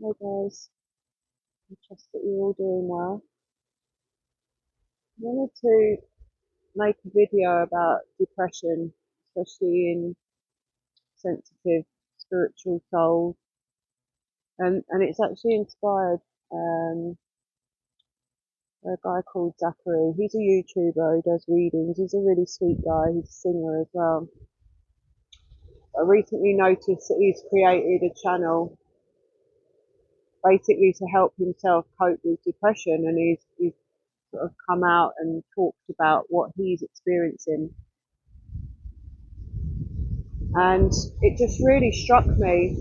Hey guys, I trust that you're all doing well. I wanted to make a video about depression, especially in sensitive spiritual souls, and it's actually inspired um, a guy called Zachary. He's a YouTuber who does readings. He's a really sweet guy. He's a singer as well. I recently noticed that he's created a channel basically to help himself cope with depression, and he's sort of come out and talked about what he's experiencing. And it just really struck me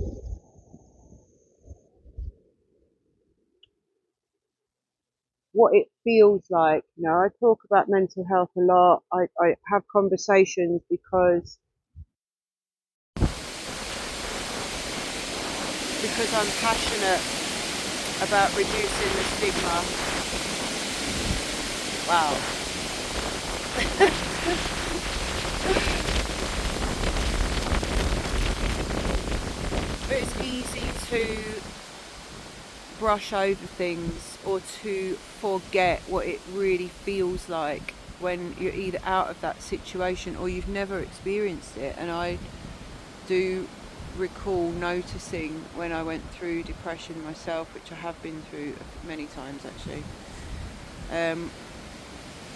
what it feels like. I talk about mental health a lot. I have conversations because I'm passionate about reducing the stigma. Wow. But it's easy to brush over things or to forget what it really feels like when you're either out of that situation or you've never experienced it. And I do recall noticing when I went through depression myself, which I have been through many times actually,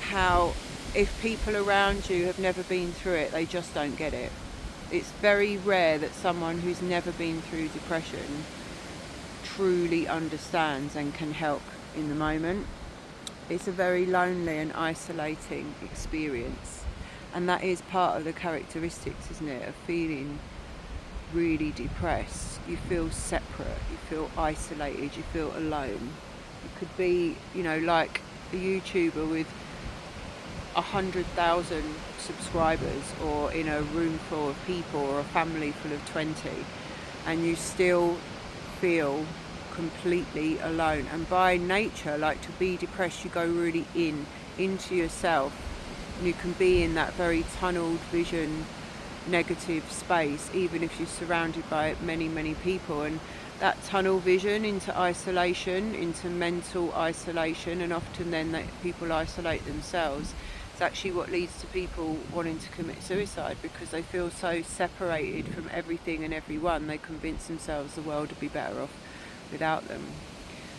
how if people around you have never been through it, they just don't get it. It's very rare that someone who's never been through depression truly understands and can help in the moment. It's a very lonely and isolating experience, and that is part of the characteristics, isn't it, of feeling really depressed. You feel separate, you feel isolated, you feel alone. You could be, like a YouTuber with 100,000 subscribers, or in a room full of people, or a family full of 20, and you still feel completely alone. And by nature, like, to be depressed, you go really into yourself, and you can be in that very tunneled vision negative space even if you're surrounded by many people. And that tunnel vision into isolation, into mental isolation, and often then that people isolate themselves, it's actually what leads to people wanting to commit suicide, because they feel so separated from everything and everyone. They convince themselves the world would be better off without them.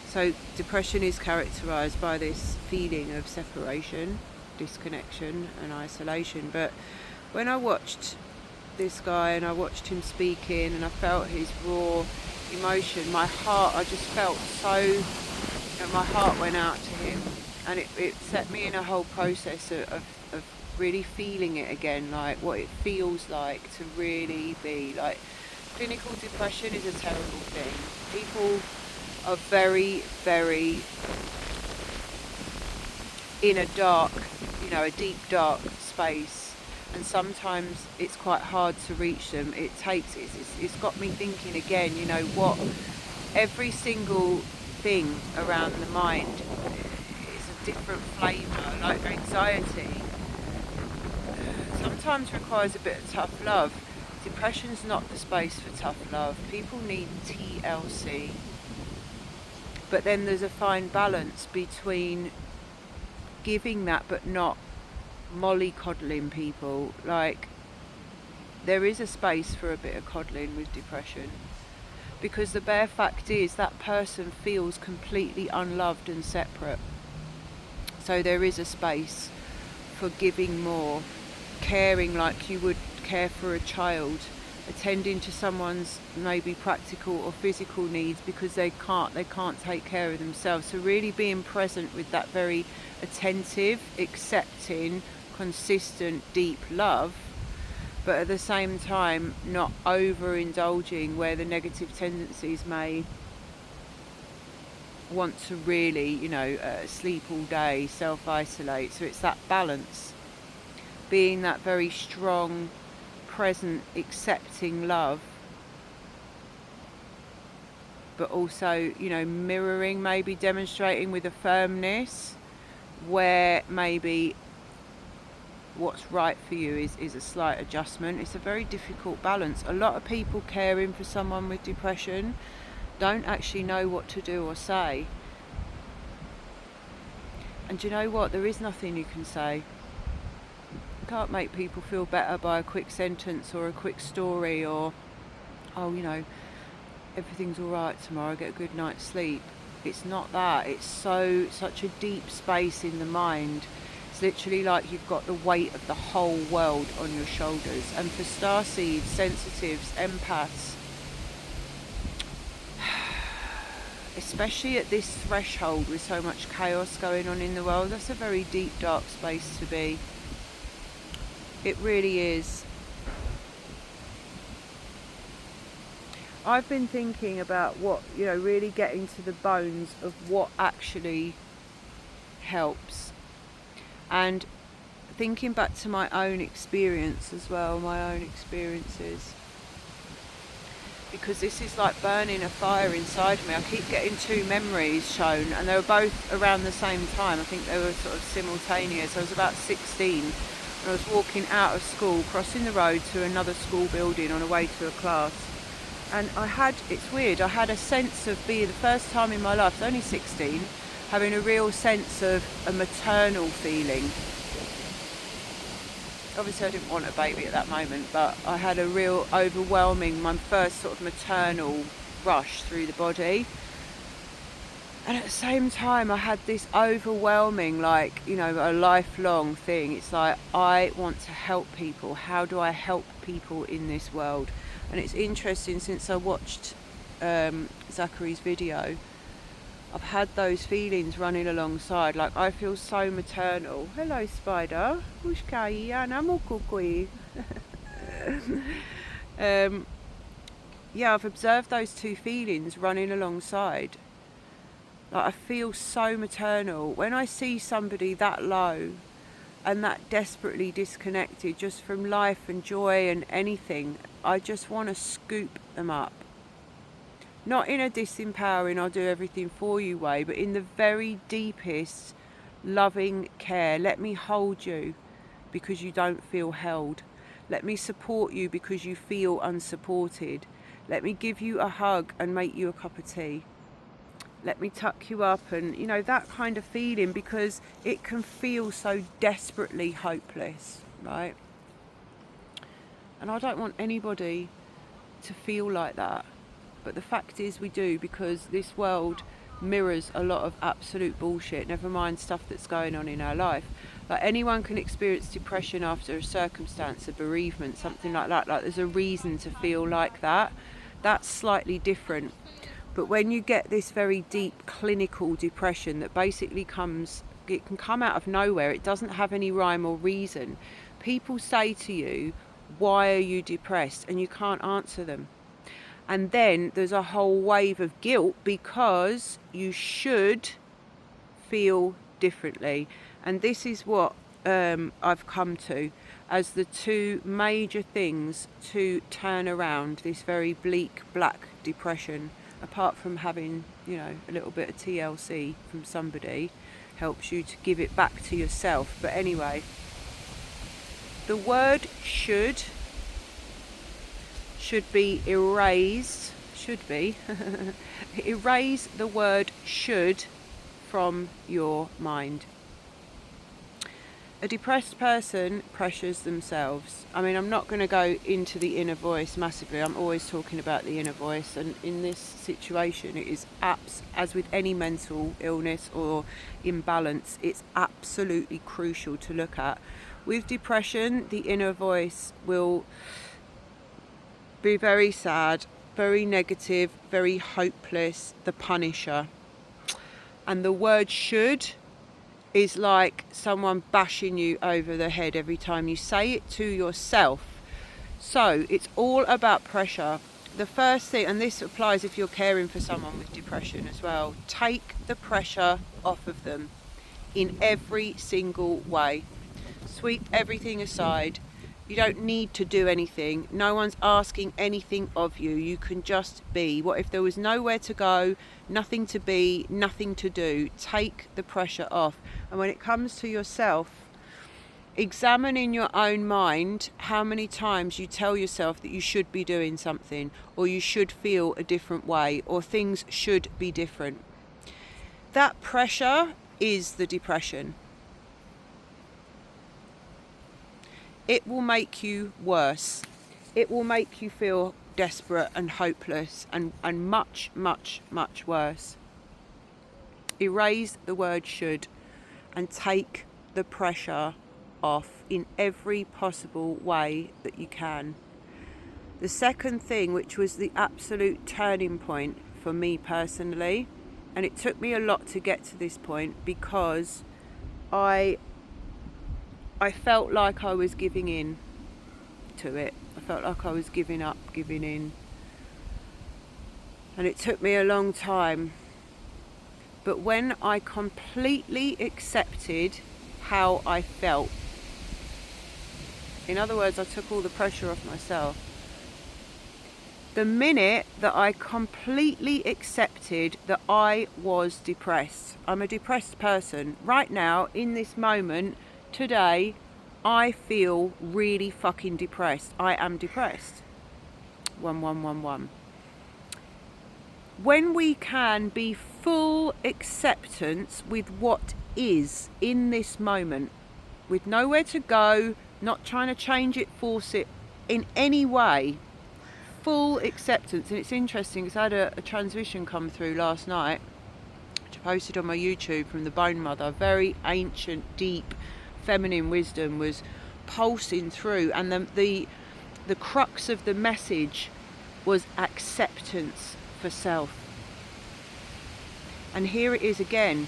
So depression is characterized by this feeling of separation, disconnection and isolation. But when I watched this guy and I watched him speaking and I felt his raw emotion, I just felt so, my heart went out to him, and it set me in a whole process of really feeling it again, like what it feels like to really be like. Clinical depression is a terrible thing. People are very in a deep dark space, and sometimes it's quite hard to reach them. It's got me thinking again, what every single thing around the mind is a different flavour. Like anxiety sometimes requires a bit of tough love. Depression's not the space for tough love. People need TLC. But then there's a fine balance between giving that but not mollycoddling people. Like, there is a space for a bit of coddling with depression, because the bare fact is that person feels completely unloved and separate. So there is a space for giving more, caring like you would care for a child, attending to someone's maybe practical or physical needs because they can't take care of themselves. So really being present with that very attentive, accepting, consistent, deep love, but at the same time not overindulging where the negative tendencies may want to really, sleep all day, self-isolate. So it's that balance, being that very strong, present, accepting love, but also, mirroring, maybe demonstrating with a firmness where maybe what's right for you is a slight adjustment. It's a very difficult balance. A lot of people caring for someone with depression don't actually know what to do or say. And do you know what? There is nothing you can say. You can't make people feel better by a quick sentence or a quick story, or, oh, you know, everything's all right tomorrow, get a good night's sleep. It's not that. It's such a deep space in the mind. It's literally like you've got the weight of the whole world on your shoulders. And for starseeds, sensitives, empaths, especially at this threshold with so much chaos going on in the world, that's a very deep, dark space to be. It really is. I've been thinking about what, really getting to the bones of what actually helps. And thinking back to my own experience as well, my own experiences. Because this is like burning a fire inside me. I keep getting two memories shown, and they were both around the same time. I think they were sort of simultaneous. I was about 16, and I was walking out of school, crossing the road to another school building on the way to a class. And it's weird, I had a sense of being, the first time in my life, I was only 16, having a real sense of a maternal feeling. Obviously I didn't want a baby at that moment, but I had a real overwhelming, my first sort of maternal rush through the body. And at the same time I had this overwhelming, a lifelong thing. It's like, I want to help people. How do I help people in this world? And it's interesting, since I watched Zachary's video, I've had those feelings running alongside. Like, I feel so maternal. Hello, spider. I've observed those two feelings running alongside. Like, I feel so maternal. When I see somebody that low and that desperately disconnected just from life and joy and anything, I just want to scoop them up. Not in a disempowering, I'll do everything for you way, but in the very deepest loving care. Let me hold you because you don't feel held. Let me support you because you feel unsupported. Let me give you a hug and make you a cup of tea. Let me tuck you up, and that kind of feeling, because it can feel so desperately hopeless, right? And I don't want anybody to feel like that, but the fact is we do, because this world mirrors a lot of absolute bullshit, never mind stuff that's going on in our life. Like, anyone can experience depression after a circumstance, a bereavement, something like that. Like, there's a reason to feel like that. That's slightly different. But when you get this very deep clinical depression that basically it can come out of nowhere, it doesn't have any rhyme or reason. People say to you, why are you depressed? And you can't answer them. And then there's a whole wave of guilt because you should feel differently. And this is what I've come to as the two major things to turn around this very bleak black depression. Apart from having, a little bit of TLC from somebody, helps you to give it back to yourself. But anyway, the word should be erased. Erase the word should from your mind. A depressed person pressures themselves. I mean, I'm not going to go into the inner voice massively. I'm always talking about the inner voice. And in this situation, it is as with any mental illness or imbalance, it's absolutely crucial to look at. With depression, the inner voice will be very sad, very negative, very hopeless, the punisher. And the word should is like someone bashing you over the head every time you say it to yourself. So it's all about pressure. The first thing, and this applies if you're caring for someone with depression as well, take the pressure off of them in every single way. Sweep everything aside. You don't need to do anything. No one's asking anything of you. You can just be. What if there was nowhere to go, nothing to be, nothing to do? Take the pressure off. And when it comes to yourself, Examine in your own mind how many times you tell yourself that you should be doing something, or you should feel a different way, or things should be different. That pressure is the depression. It will make you worse. It will make you feel desperate and hopeless and much, much, much worse. Erase the word should and take the pressure off in every possible way that you can. The second thing, which was the absolute turning point for me personally, and it took me a lot to get to this point, because I felt like I was giving in to it. I felt like I was giving up, giving in. And it took me a long time. But when I completely accepted how I felt, in other words, I took all the pressure off myself. The minute that I completely accepted that I was depressed, I'm a depressed person. Right now, in this moment, today, I feel really fucking depressed. I am depressed. 1111. When we can be full acceptance with what is in this moment, with nowhere to go, not trying to change it, force it in any way, full acceptance. And it's interesting because I had a transmission come through last night, which I posted on my YouTube, from the Bone Mother. Very ancient, deep, feminine wisdom was pulsing through, and the crux of the message was acceptance for self. And here it is again.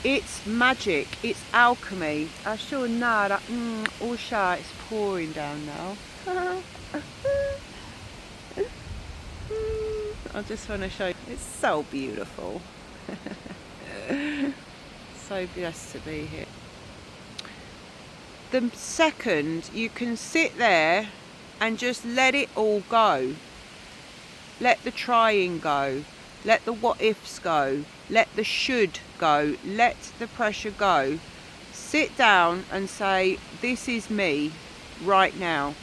It's magic, it's alchemy. I sure know that it's pouring down now. I just want to show you. It's so beautiful. So blessed to be here. The second you can sit there and just let it all go. Let the trying go. Let the what ifs go. Let the should go. Let the pressure go. Sit down and say, this is me right now.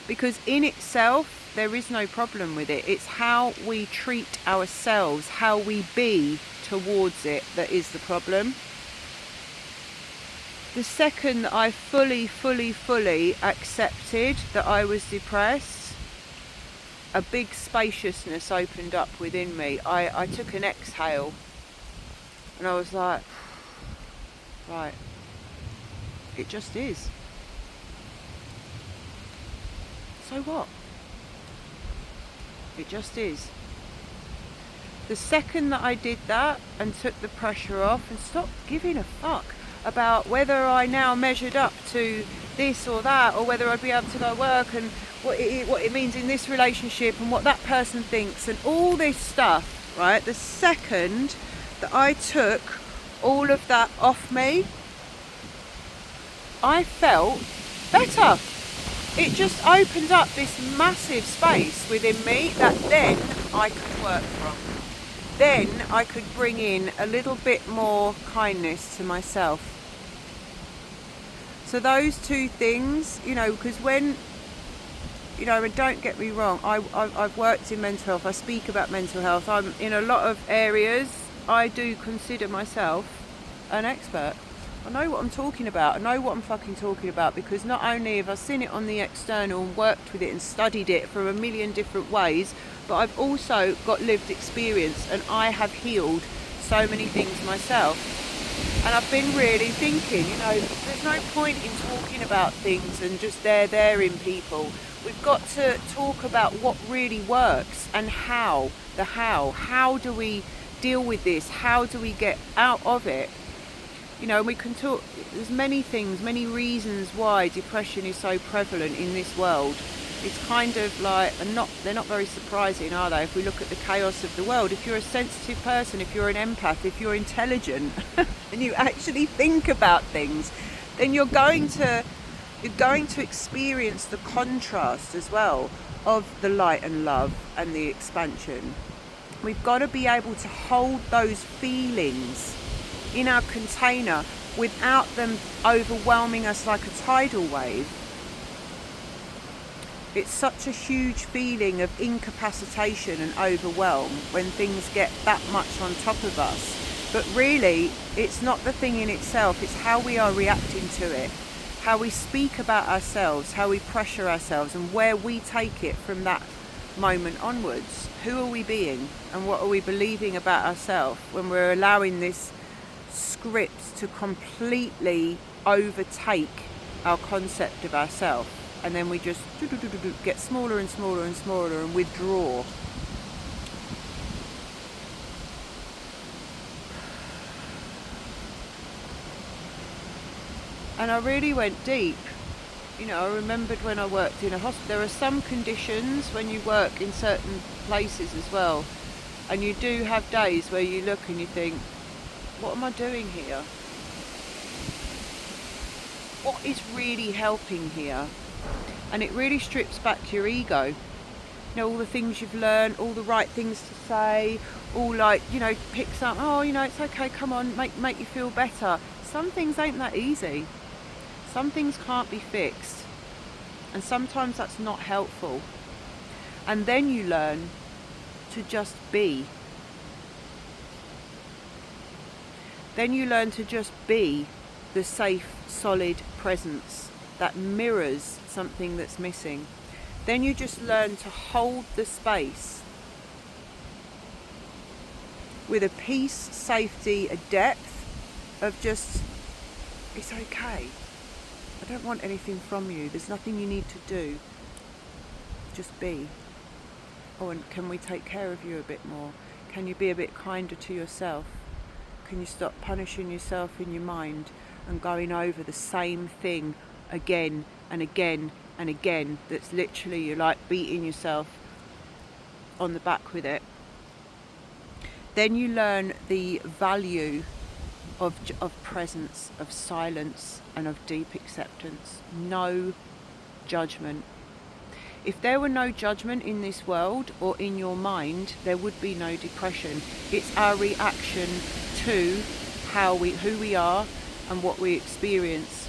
Because in itself, there is no problem with it. It's how we treat ourselves, how we be towards it, that is the problem. The second that I fully accepted that I was depressed, a big spaciousness opened up within me. I took an exhale and I was like, right, it just is. So what? It just is. The second that I did that and took the pressure off and stopped giving a fuck about whether I now measured up to this or that, or whether I'd be able to go work, and what it means in this relationship, and what that person thinks, and all this stuff, right? The second that I took all of that off me, I felt better. It just opened up this massive space within me that then I could work from. Then I could bring in a little bit more kindness to myself. So those two things, because when, and don't get me wrong, I've worked in mental health, I speak about mental health, I'm in a lot of areas, I do consider myself an expert. I know what I'm talking about, I know what I'm fucking talking about, because not only have I seen it on the external and worked with it and studied it from a million different ways, but I've also got lived experience, and I have healed so many things myself. And I've been really thinking, there's no point in talking about things and just there in people. We've got to talk about what really works and how. How do we deal with this? How do we get out of it? We can talk, there's many things, many reasons why depression is so prevalent in this world. It's kind of like, they're not very surprising, are they? If we look at the chaos of the world, if you're a sensitive person, if you're an empath, if you're intelligent, and you actually think about things, then you're going to experience the contrast as well of the light and love and the expansion. We've got to be able to hold those feelings in our container without them overwhelming us like a tidal wave. It's such a huge feeling of incapacitation and overwhelm when things get that much on top of us. But really, it's not the thing in itself, it's how we are reacting to it, how we speak about ourselves, how we pressure ourselves, and where we take it from that moment onwards. Who are we being, and what are we believing about ourselves when we're allowing this script to completely overtake our concept of ourselves? And then we just get smaller and smaller and smaller and withdraw. And I really went deep. You know, I remembered when I worked in a hospital, there are some conditions when you work in certain places as well, and you do have days where you look and you think, what am I doing here? What is really helping here? And it really strips back your ego. You know, all the things you've learned, all the right things to say, all like, you know, picks up, oh, you know, it's okay, come on, make you feel better. Some things ain't that easy. Some things can't be fixed. And sometimes that's not helpful. And then you learn to just be. Then you learn to just be the safe, solid presence that mirrors something that's missing. Then you just learn to hold the space with a peace, safety, a depth of just, it's okay. I don't want anything from you. There's nothing you need to do. Just be. Oh, and can we take care of you a bit more? Can you be a bit kinder to yourself? Can you stop punishing yourself in your mind and going over the same thing again and again and again? That's literally, you're like beating yourself on the back with it. Then you learn the value of presence, of silence, and of deep acceptance. No judgment. If there were no judgment in this world or in your mind, there would be no depression. It's our reaction to who we are and what we experience.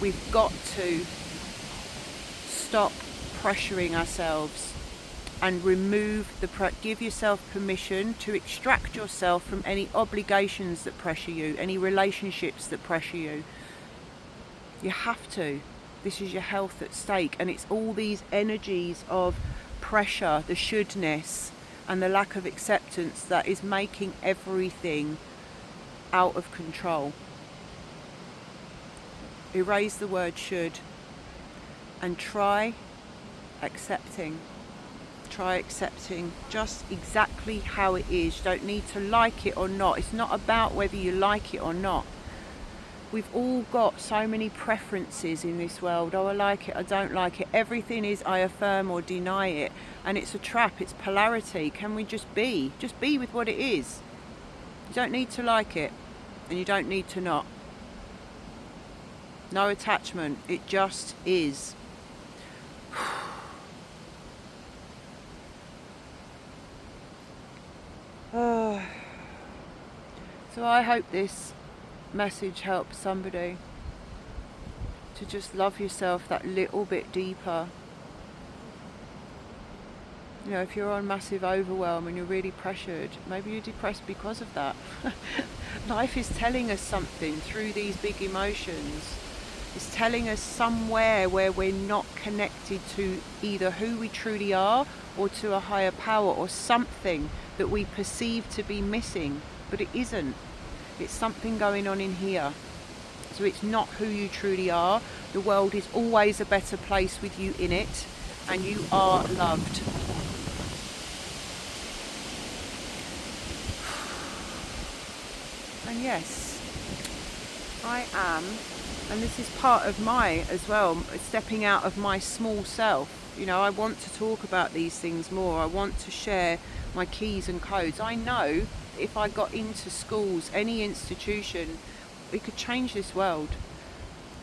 We've got to stop pressuring ourselves and remove give yourself permission to extract yourself from any obligations that pressure you, any relationships that pressure you. You have to. This is your health at stake, and it's all these energies of pressure, the shouldness, and the lack of acceptance that is making everything out of control. Erase the word should and try accepting. Try accepting just exactly how it is. You don't need to like it or not. It's not about whether you like it or not. We've all got so many preferences in this world. Oh, I like it, I don't like it. Everything is I affirm or deny it. And it's a trap, it's polarity. Can we just be? Just be with what it is. You don't need to like it, and you don't need to not. No attachment, it just is. So I hope this message helps somebody to just love yourself that little bit deeper. You know, if you're on massive overwhelm and you're really pressured, maybe you're depressed because of that. Life is telling us something through these big emotions. It's telling us somewhere where we're not connected to either who we truly are or to a higher power or something that we perceive to be missing, but it isn't. It's something going on in here. So it's not who you truly are. The world is always a better place with you in it, and you are loved. And yes, I am, and this is part of my as well, stepping out of my small self. You know, I want to talk about these things more. I want to share my keys and codes. I know if I got into schools, any institution, we could change this world.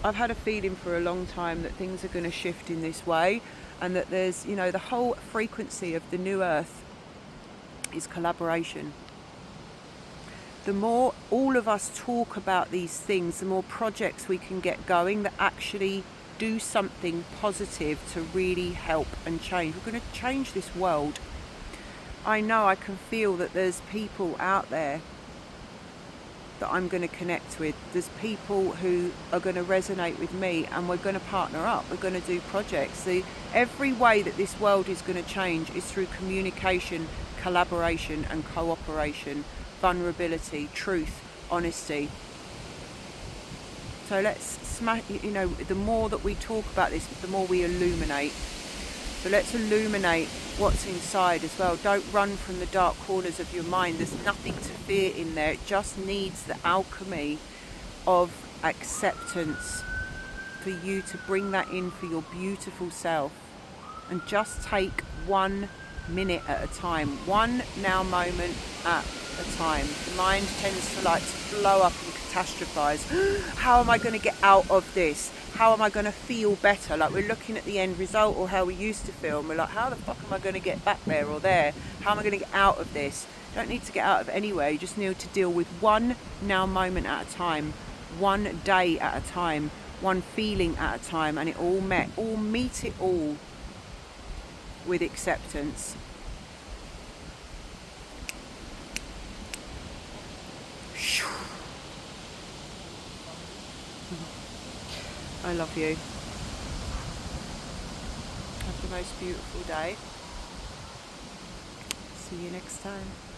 I've had a feeling for a long time that things are going to shift in this way, and that there's, you know, the whole frequency of the new earth is collaboration. the more all of us talk about these things, the more projects we can get going that actually do something positive to really help and change. We're going to change this world. I know, I can feel that there's people out there that I'm going to connect with. There's people who are going to resonate with me, and we're going to partner up. We're going to do projects. Every way that this world is going to change is through communication, collaboration and cooperation, vulnerability, truth, honesty. So let's smash, the more that we talk about this, the more we illuminate. So let's illuminate what's inside as well. Don't run from the dark corners of your mind. There's nothing to fear in there. It just needs the alchemy of acceptance for you to bring that in for your beautiful self. And just take 1 minute at a time, one now moment at a time. The mind tends to like to blow up and catastrophize. How am I going to get out of this? How am I going to feel better? Like we're looking at the end result or how we used to feel, and we're like, how the fuck am I going to get back there or there? How am I going to get out of this? You don't need to get out of it anyway. You just need to deal with one now moment at a time, one day at a time, one feeling at a time, and it all meet it all with acceptance. I love you. Have the most beautiful day. See you next time.